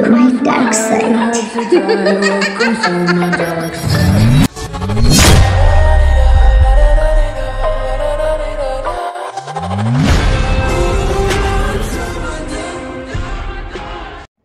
to my dark side.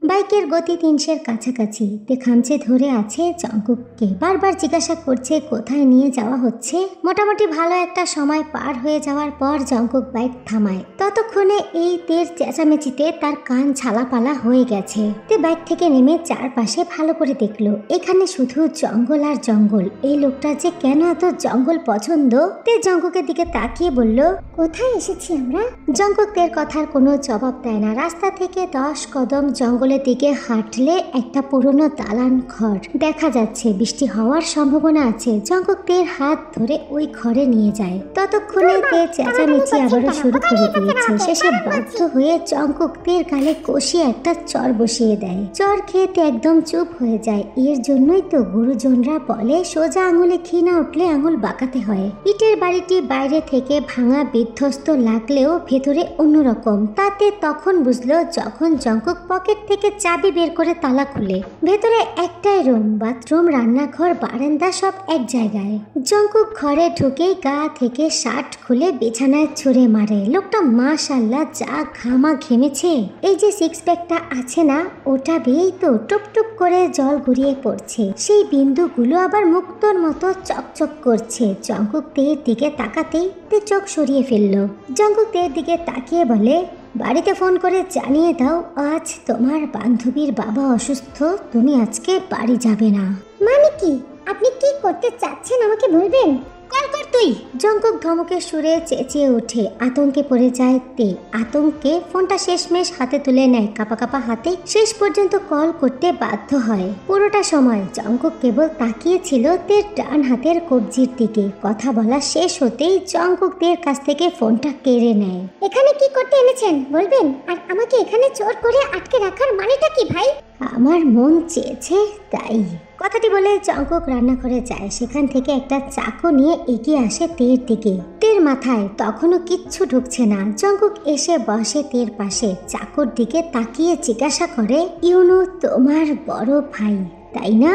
বাইকের গতি ৩০০-এর কাছাকাছি। তে খামচে ধরে আছে জঙ্কুককে, বারবার জিজ্ঞাসা করছে কোথায় নিয়ে যাওয়া হচ্ছে। মোটামুটি ভালো একটা সময় পার হয়ে যাওয়ার পর জঙ্কুক বাইক থামায়। ততক্ষণে এই তের চেঁচামেচিতে তার কান ছালাপালা হয়ে গেছে। তে বাইক থেকে নেমে চারপাশে ভালো করে দেখলো, এখানে শুধু জঙ্গল আর জঙ্গল। এই লোকটার যে কেন এত জঙ্গল পছন্দ। তে জঙ্কুকের দিকে তাকিয়ে বলল, কোথায় এসেছি আমরা? জঙ্কুক তের কথার কোনো জবাব দেয় না। রাস্তা থেকে 10 কদম জঙ্গলের দিকে হাঁটলে একটা পুরনো দালান ঘর দেখা যাচ্ছে। বৃষ্টি হওয়ার সম্ভাবনা আছে। জঙ্কুক তের হাত ধরে ওই ঘরে নিয়ে যায়। ততক্ষণে তে চেঁচামেচি আবারও শুরু করে দিয়েছে। শেষে বাধ্য হয়ে জঙ্কুক তের গালে কষিয়ে একটা চর বসিয়ে দেয়। চর খেয়ে তে একদম চুপ হয়ে যায়। এর জন্যই তো গুরুজনরা বলে সোজা আঙুলে ঘি না উঠলে আঙুল বাঁকাতে হয়। ইটের বাড়িটি বাইরে থেকে ভাঙা বিধ্বস্ত লাগলেও ভেতরে অন্যরকম। তাতে তখন বুঝলো যখন জঙ্কুক পকেট থেকে চাবি বের করে তালা খুলে। ভেতরে একটাই রুম, বাথরুম, রান্নাঘর, বারান্দা সব এক জায়গায়। জঙ্কুক ঘরে ঢুকেই গা থেকে শার্ট খুলে বিছানায় ছুঁড়ে মারে। লোকটা মাশাআল্লাহ যা ঘামা ঘেমেছে। এই যে সিক্স প্যাকটা আছে না, ওটা বেয়েই তো টুপটুপ করে জল গড়িয়ে পড়ছে। সেই বিন্দুগুলো আবার মুক্তোর মতো চকচক করছে। জঙ্কুক তের দিকে তাকাতেই তে চোখ সরিয়ে ফেললো। জঙ্কুক তের দিকে তাকিয়ে বলে, বাড়িতে ফোন করে জানিয়ে দাও আজ তোমার বান্ধবীর বাবা অসুস্থ, তুমি আজকে বাড়ি যাবে না। মানে কি? আপনি কি করতে চাচ্ছেন আমাকে বলবেন? কল কর তুই। জঙ্কুক ধমকে সুরে চেঁচিয়ে ওঠে। আতঙ্কে পড়ে যায় তে। আতঙ্কে ফোনটা শেষমেশ হাতে তুলে নেয়। কাপা কাপা হাতে শেষ পর্যন্ত কল করতে বাধ্য হয়। পুরোটা সময় জঙ্কুক কেবল তাকিয়েছিল তের ডান হাতের কবজির দিকে। কথা বলা শেষ হতেই জঙ্কুক তের কাছ থেকে ফোনটা কেড়ে নেয়। এখানে কি করতে এনেছেন বলবেন? আর আমাকে এখানে চোর করে আটকে রাখার মানেটা কি ভাই? আমার মন চেয়েছে তাই। কথাটি বলে জঙ্কুক রান্নাঘরে যায়। সেখান থেকে একটা চাকু নিয়ে এগিয়ে আসে তের দিকে। তের মাথায় তখনও কিচ্ছু ঢুকছে না। জঙ্কুক এসে বসে তের পাশে। চাকুর দিকে তাকিয়ে জিজ্ঞাসা করে, ইউনু তোমার বড় ভাই তাই না?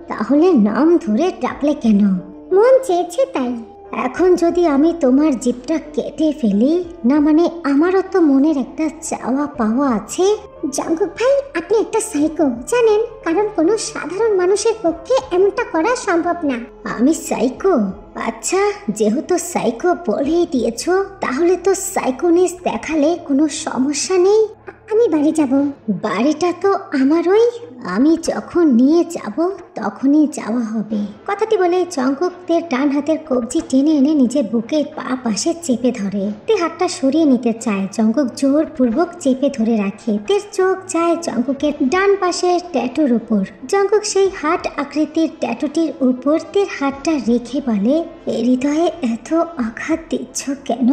তাহলে নাম ধরে ডাকলে কেন? মন চেয়েছে তাই। এখন যদি আমি তোমার জিভটা কেটে ফেলি না, মানে আমারও তো মনের একটা চাওয়া পাওয়া আছে। জঙ্কুক ভাই আপনি একটা সাইকো জানেন, কারণ কোনো সাধারণ মানুষের পক্ষে এমনটা করা সম্ভব না। আমি সাইকো? আচ্ছা, যেহেতু সাইকো বলেই দিয়েছ তাহলে তো সাইকোনেস দেখালে কোনো সমস্যা নেই। আমি বাড়ি যাব। বাড়িটা তো আমারই, আমি যখন নিয়ে যাব তখনই যাওয়া হবে। কথাটি বলে জঙ্কুক তের ডান হাতের কবজি টেনে এনে নিজের বুকের পাশে চেপে ধরে। তে হাতটা সরিয়ে নিতে চায়। জঙ্কুক জোরপূর্বক চেপে ধরে রাখে। তের চোখ যায় জঙ্কুকের ডান পাশের ট্যাটুর উপর। জঙ্কুক সেই হার্ট আকৃতির ট্যাটুটির উপর তের হাতটা রেখে বলে, হৃদয়ে এত আঘাত দিচ্ছ কেন?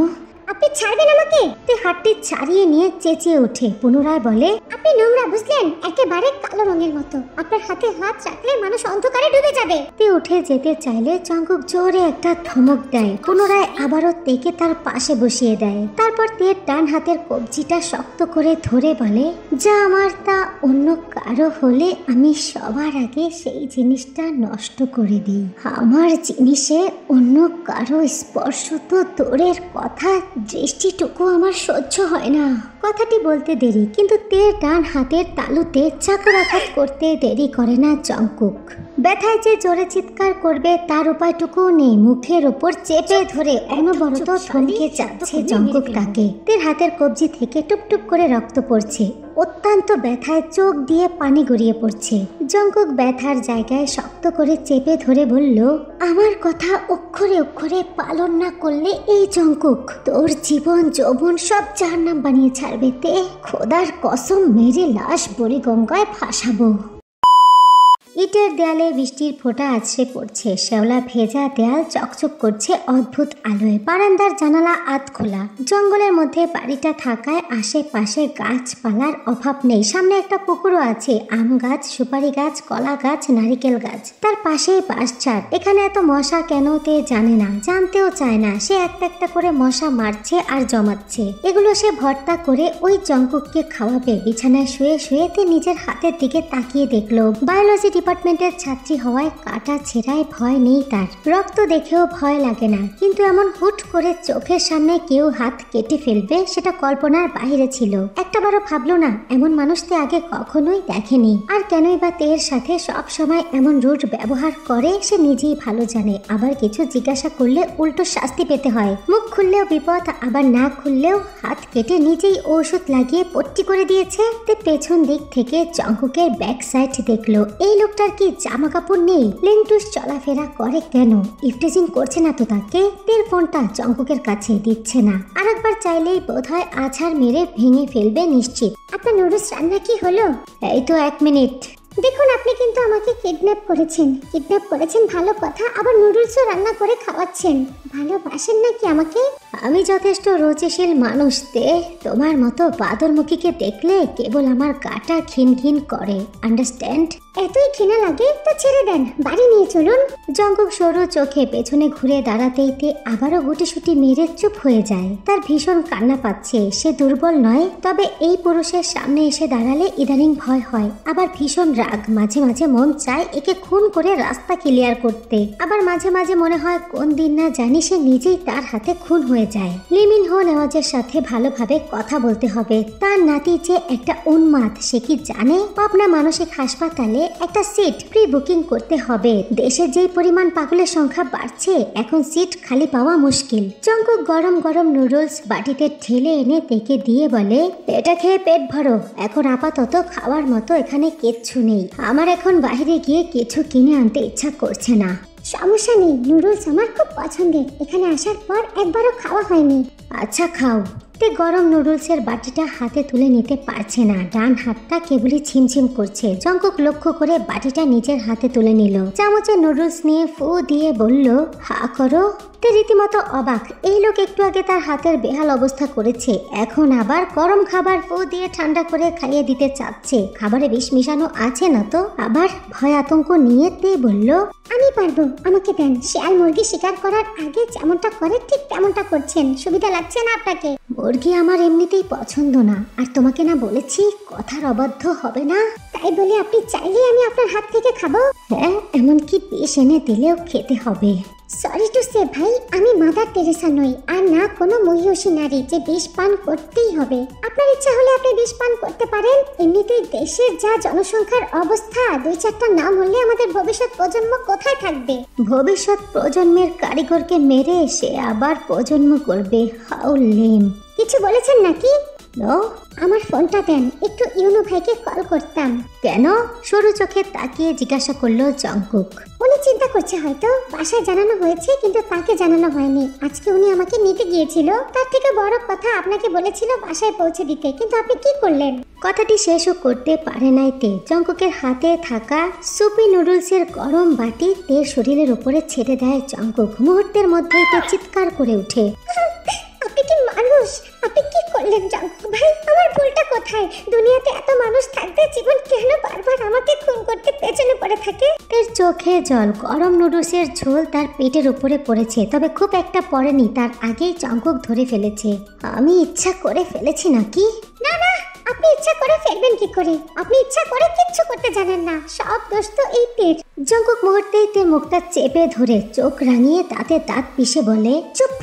আপনি ছাড়বেন আমাকে? তে হাতটি ছাড়িয়ে নিয়ে চেঁচিয়ে ওঠে। পুনরায় বলে, আপনি নোংরা বুঝলেন, একেবারে কালো রঙের মতো। আপনার হাতে হাত রাখলে মানুষ অন্ধকারে ডুবে যাবে। তে উঠে যেতে চাইলে জঙ্কুক জোরে একটা ধমক দেয়। পুনরায় আবারও তেকে তার পাশে বসিয়ে দেয়। তারপর তের ডান হাতের কবজিটা শক্ত করে ধরে বলে, যা আমার তা অন্য কারো হলে আমি সবার আগে সেই জিনিসটা নষ্ট করে দিই। আমার জিনিসে অন্য কারো স্পর্শ তো দূরের কথা, দৃষ্টিটুকু আমার সহ্য হয় না। কথাটি বলতে দেরি, কিন্তু তের ডান হাতের তালুতে চাকুর আঘাত করতে দেরি করে না জঙ্কুক। ব্যথায় যে জোরে চিৎকার করবে তার উপায়টুকু নেই। মুখের ওপর চেপে ধরে অনবরত থমকে যাচ্ছে জঙ্কুক তাকে। তের হাতের কবজি থেকে টুপটুপ করে রক্ত পড়ছে। অত্যন্ত ব্যথায় চোখ দিয়ে পানি গড়িয়ে পড়ছে। জঙ্কুক ব্যথার জায়গায় শক্ত করে চেপে ধরে বলল, আমার কথা অক্ষরে অক্ষরে পালন না করলে এই জঙ্কুক তোর জীবন যৌবন সব জাহান্নাম বানিয়ে ছাড়বে। তে খোদার কসম মেরে লাশ বুড়িগঙ্গায় ভাসাবো। ইটের দেয়ালে বৃষ্টির ফোঁটা আছড়ে পড়ছে, শ্যাওলা ভেজা দেয়াল চকচক করছে অদ্ভুত আলোয়। বারান্দার জানালা আধ খোলা। জঙ্গলের মধ্যে বাড়িটা থাকায় আশেপাশে গাছপালার অভাব নেই। সামনে একটা পুকুরও আছে, আম গাছ, সুপারি গাছ, কলা গাছ, নারিকেল গাছ। তার পাশেই বাঁশঝাড়। এখানে এত মশা কেন তে জানে না, জানতেও চায় না। সে একটা একটা করে মশা মারছে আর জমাচ্ছে। এগুলো সে ভর্তা করে ওই জঙ্কুককে খাওয়াবে। বিছানায় শুয়ে শুয়ে তে নিজের হাতের দিকে তাকিয়ে দেখলো। বায়োলজি ডিপার্টমেন্টের ছাত্রী হওয়ায় কাটা ছেঁড়ায় ভয় নেই তার। রক্ত দেখেও ভয় লাগে না, কিন্তু এমন হুট করে চোখের সামনে কেউ হাত কেটে ফেলবে সেটা কল্পনার বাইরে ছিল। একটাবারও ভাবলো না, এমন মানুষকে আগে কখনোই দেখেনি। আর কেনই বা তের সাথে সব সময় এমন রুট ব্যবহার করে সে নিজেই ভালো জানে। আবার কিছু জিজ্ঞাসা করলে উল্টো শাস্তি পেতে হয়। মুখ খুললেও বিপদ, আবার না খুললেও হাত কেটে নিজেই ঔষধ লাগিয়ে পট্টি করে দিয়েছে। তে পেছন দিক থেকে জঙ্কুকের ব্যাক সাইড দেখলো। এই লোকটার কি জামা কাপড় নেই? লেংটুস চলাফেরা করে কেন? ইফটেজিং করছে না তো তাকে? তের ফোনটা জঙ্কুকের কাছে দিচ্ছে না। আরেকবার চাইলেই বোধহয় আছাড় মেরে ভেঙে ফেলবে নিশ্চিত। আপনার নুডলস রান্না কি হলো? এই তো 1 মিনিট। দেখুন, আপনি কিন্তু আমাকে কিডন্যাপ করেছেন ভালো কথা, আবার নুডলসও রান্না করে খাওয়াচ্ছেন। ভালোবাসেন নাকি আমাকে? আমি যথেষ্ট রুচিশীল মানুষ তে। তোমার মতো বাদরমুখীকে দেখলে কেবল আমার গাটা খিনখিন করে, আন্ডারস্ট্যান্ড? এতই ঘৃণা লাগে তো ছেড়ে দেন, বাড়ি নিয়ে চলুন। জঙ্কুক সরু চোখে পেছনে ঘুরে দাঁড়াতেই তে আবারও গুটিসুটি মেরে চুপ হয়ে যায়। তার ভীষণ কান্না পাচ্ছে। সে দুর্বল নয়, তবে এই পুরুষের সামনে এসে দাঁড়ালে ইদানিং ভয় হয়। আবার ভীষণ রাগ। মাঝে মাঝে মন চায় একে খুন করে রাস্তা ক্লিয়ার করতে। আবার মাঝে মাঝে মনে হয় কোন দিন না জানি সে নিজেই তার হাতে খুন হয়ে যায়। লিমিন হো নেওয়াজের সাথে ভালোভাবে কথা বলতে হবে। তার নাতি যে একটা উন্মাদ সে কি জানে? পাবনা মানসিক হাসপাতালে একটা সিট প্রি বুকিং করতে হবে। দেশে যেই পরিমাণ পাগলের সংখ্যা বাড়ছে, এখন সিট খালি পাওয়া মুশকিল। জঙ্কুক গরম গরম নুডলস বাটিতে ঠেলে এনে তেকে দিয়ে বলে, এটা খেয়ে পেট ভরো, এখন আপাতত খাওয়ার মতো এখানে কিচ্ছু নেই। আমার এখন বাইরে গিয়ে কিছু কিনে আনতে ইচ্ছা করছে না। সমস্যা নেই, নুডলস আমার খুব পছন্দের, এখানে আসার পর একবারও খাওয়া হয়নি। আচ্ছা খাও। তে গরম নুডলসের বাটিটা হাতে তুলে নিতে পারছে না। ডান হাতটা কেবলই ছিমছিম করছে। জঙ্কুক লক্ষ্য করে বাটিটা নিজের হাতে তুলে নিল। চামচে নুডলস নিয়ে ফু দিয়ে বলল, হা করো। তে রীতিমতো অবাক। এই লোক একটু আগে তার হাতের বেহাল অবস্থা করেছে, এখন আবার গরম খাবার ফু দিয়ে ঠান্ডা করে খাইয়ে দিতে চাচ্ছে। খাবারে বিষ মিশানো আছে না তো? আবার ভয় আতঙ্ক নিয়ে তে বলল, আমি পারবো, আমাকে দেন। শিয়াল মুরগি শিকার করার আগে যেমনটা করে ঠিক তেমনটা করছেন। সুবিধা লাগছে না আপনাকে? মুরগি আমার এমনিতেই পছন্দ না, আর তোমাকে না বলেছি কথার অবাধ্য হবে না? তাই বলে আপনি চাইলে আমি আপনার হাত থেকে খাবো? হ্যাঁ, এমনকি বিষ এনে দিলেও খেতে হবে। সরি টু সে ভাই, আমি মাদার টেরেসা নই, আর না কোনো মহিষী নারী যে বিষ পান করতেই হবে। আপনার ইচ্ছা হলে আপনি বিষ পান করতে পারেন। এমনিতেই দেশের যা জনসংখ্যার অবস্থা, 2-4টা নাম হলে আমাদের ভবিষ্যৎ প্রজন্ম কোথায় থাকবে? ভবিষ্যৎ প্রজন্মের কারিগরকে মেরে সে আবার প্রজন্ম করবে। How lame. কিছু বলেছেন নাকি? নো। আমার ফোনটা দেন, একটু ইউনু ভাইকে কল করতাম। কেন? সরু চোখে তাকিয়ে জিজ্ঞাসা করলো জঙ্কুক। উনি চিন্তা করছে হয়তো। বাসায় জানানো হয়েছে কিন্তু তাকে জানানো হয়নি। আজকে উনি আমাকে নিতে গিয়েছিল। তার থেকে বড় কথা, আপনাকে বলেছিল বাসায় পৌঁছে দিতে, কিন্তু আপনি কি করলেন? কথাটি শেষও করতে পারে নাই তে। জঙ্কুকের হাতে থাকা সুপি নুডলসের গরম বাটি তের শরীরের উপরে ছেড়ে দেয় জঙ্কুক। মুহূর্তের মধ্যেই তে চিৎকার করে উঠে, আপনি কি মানুষ? আপনি কি করলেন জঙ্কুক ভাই? আমার ভুলটা কোথায়? দুনিয়াতে এত মানুষ থাকতে জীবন কেন বারবার আমাকে খুন করতে পেছনে পড়ে থাকে? এর চোখে জল। গরম নুডলসের ঝোল তার পেটের উপরে পড়েছে, তবে খুব একটা পড়েনি। তার আগেই জঙ্কুক ধরে ফেলেছে। আমি ইচ্ছা করে ফেলেছি নাকি? না না, আপনি ইচ্ছা করে ফেলবেন কি করে? আপনি ইচ্ছা করে কিচ্ছু করতে জানেন না। সব দোষ তো এই তের। জঙ্কুক মুহূর্তেই তের মুখটা চেপে ধরে চোখ রাঙিয়ে দাঁতে দাঁত পিষে বলে, চুপ,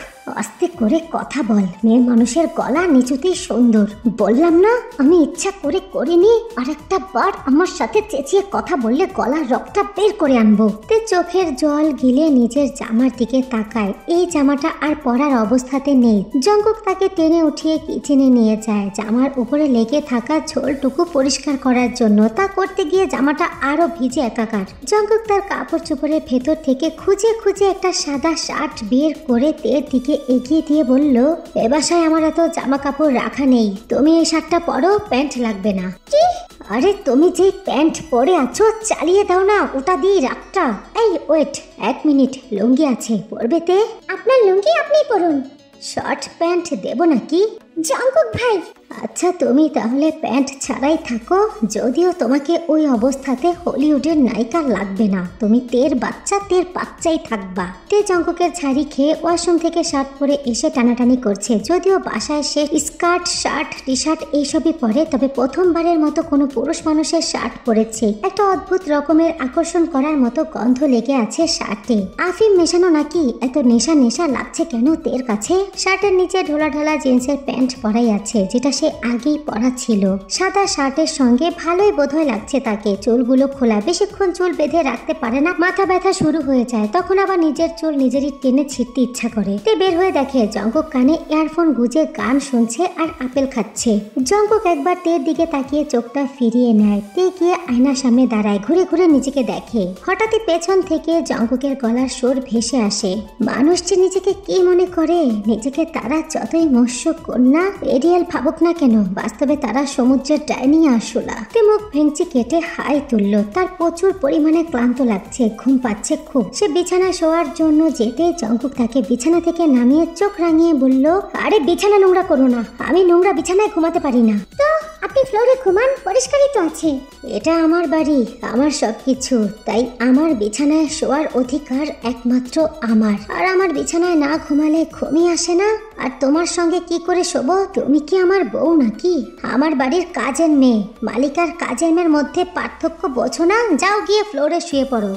আস্তে করে কথা বল। মেয়ে মানুষের গলা নিচুতেই সুন্দর। বললাম না আমি ইচ্ছা করে করিনি। আর একটা বার আমার সাথে চেঁচিয়ে কথা বললে গলার রক্তটা বের করে আনবো। তে চোখের জল গিলে নিজের জামার দিকে তাকায়। এই জামাটা আর পরার অবস্থাতে নেই। জঙ্কুক তাকে টেনে উঠিয়ে কিচেনে নিয়ে যায় জামার উপরে লেগে থাকা ঝোলটুকু পরিষ্কার করার জন্য। তা করতে গিয়ে জামাটা আরো ভিজে একাকার। জঙ্কুক তার কাপড় চোপড়ের ভেতর থেকে খুঁজে খুঁজে একটা সাদা শার্ট বের করে তের দিকে এগিয়ে দিয়ে বলল, এ বাসায় আমার এত জামা কাপড় রাখা নেই, তুমি এই শার্টটা পরো, প্যান্ট লাগবে না। কি? আরে তুমি যে প্যান্ট পরে আছো চালিয়ে দাও না, ওটা দিয়ে রাতটা। এই ওয়েট, 1 মিনিট, লুঙ্গি আছে, পরবে তে? আপনার লুঙ্গি আপনি পরুন। শর্ট প্যান্ট দেব নাকি? জঙ্কুক ভাই। আচ্ছা তুমি তাহলে প্যান্ট ছাড়াই থাকো, যদিও তোমাকে ওই অবস্থাতে হলিউডের নায়িকা লাগবে না, তুমি তের বাচ্চাই থাকবা। তে জঙ্কুকের ছাড়ি খেয়ে ওয়াশরুম থেকে শার্ট পরে এসে টানাটানি করছে। যদিও বাসায় সে স্কার্ট, শার্ট, টি শার্ট এইসবই পরে, তবে প্রথমবারের মতো কোনো পুরুষ মানুষের শার্ট পরেছে। একটা অদ্ভুত রকমের আকর্ষণ করার মতো গন্ধ লেগে আছে শার্টে। আফিম মেশানো নাকি? এত নেশা নেশা লাগছে কেন তের কাছে? শার্টের নিচে ঢোলা ঢোলা জিন্সের প্যান্ট পরাই আছে, যেটা সে আগেই পরা ছিল। সাদা শার্টের সঙ্গে ভালোই বোধহয় লাগছে তাকে। চুলগুলো খোলা, বেশিক্ষণ চুল বেঁধে রাখতে পারে না, মাথা ব্যথা শুরু হয়ে যায়। তখন আবার নিজের চুল নিজেরই টেনে ছিঁড়তে ইচ্ছা করে। তে বের হয়ে দেখে জঙ্কুক কানে ইয়ারফোন গুঁজে গান শুনছে আর আপেল খাচ্ছে। জঙ্কুক একবার তের দিকে তাকিয়ে চোখটা ফিরিয়ে নেয়। তে গিয়ে আয়নার সামনে দাঁড়ায়, ঘুরে ঘুরে নিজেকে দেখে। হঠাৎই পেছন থেকে জঙ্কুকের গলার সুর ভেসে আসে। মানুষ যে নিজেকে কি মনে করে, নিজেকে তারা যতই মৎস্য কন্যা এরিয়াল ভাবুক না কেন, বাস্তবে তারা সমুদ্রের ডাইনি আরশোলা। তে মুখ ভেঙচি কেটে হাই তুলল। তার প্রচুর পরিমাণে ক্লান্ত লাগছে, ঘুম পাচ্ছে খুব। সে বিছানা শোয়ার জন্য যেতে জঙ্কুক তাকে বিছানা থেকে নামিয়ে চোখ রাঙিয়ে বলল, আরে বিছানা নোংরা করো না, আমি নোংরা বিছানায় ঘুমাতে পারি না। তো আপনি ফ্লোরে ঘুমান, পরিষ্কারই তো আছে। এটা আমার বাড়ি, আমার সবকিছু, তাই আমার বিছানায় শোয়ার অধিকার একমাত্র আমার। আর আমার বিছানায় না ঘুমালে ঘুমই আসে না। আর তোমার সঙ্গে কি করে শোবো? তুমি কি আমার বউ নাকি? আমার বাড়ির কাজের মেয়ে। মালিক আর কাজের মেয়ের মধ্যে পার্থক্য বোঝো না? যাও গিয়ে ফ্লোরে শুয়ে পড়ো।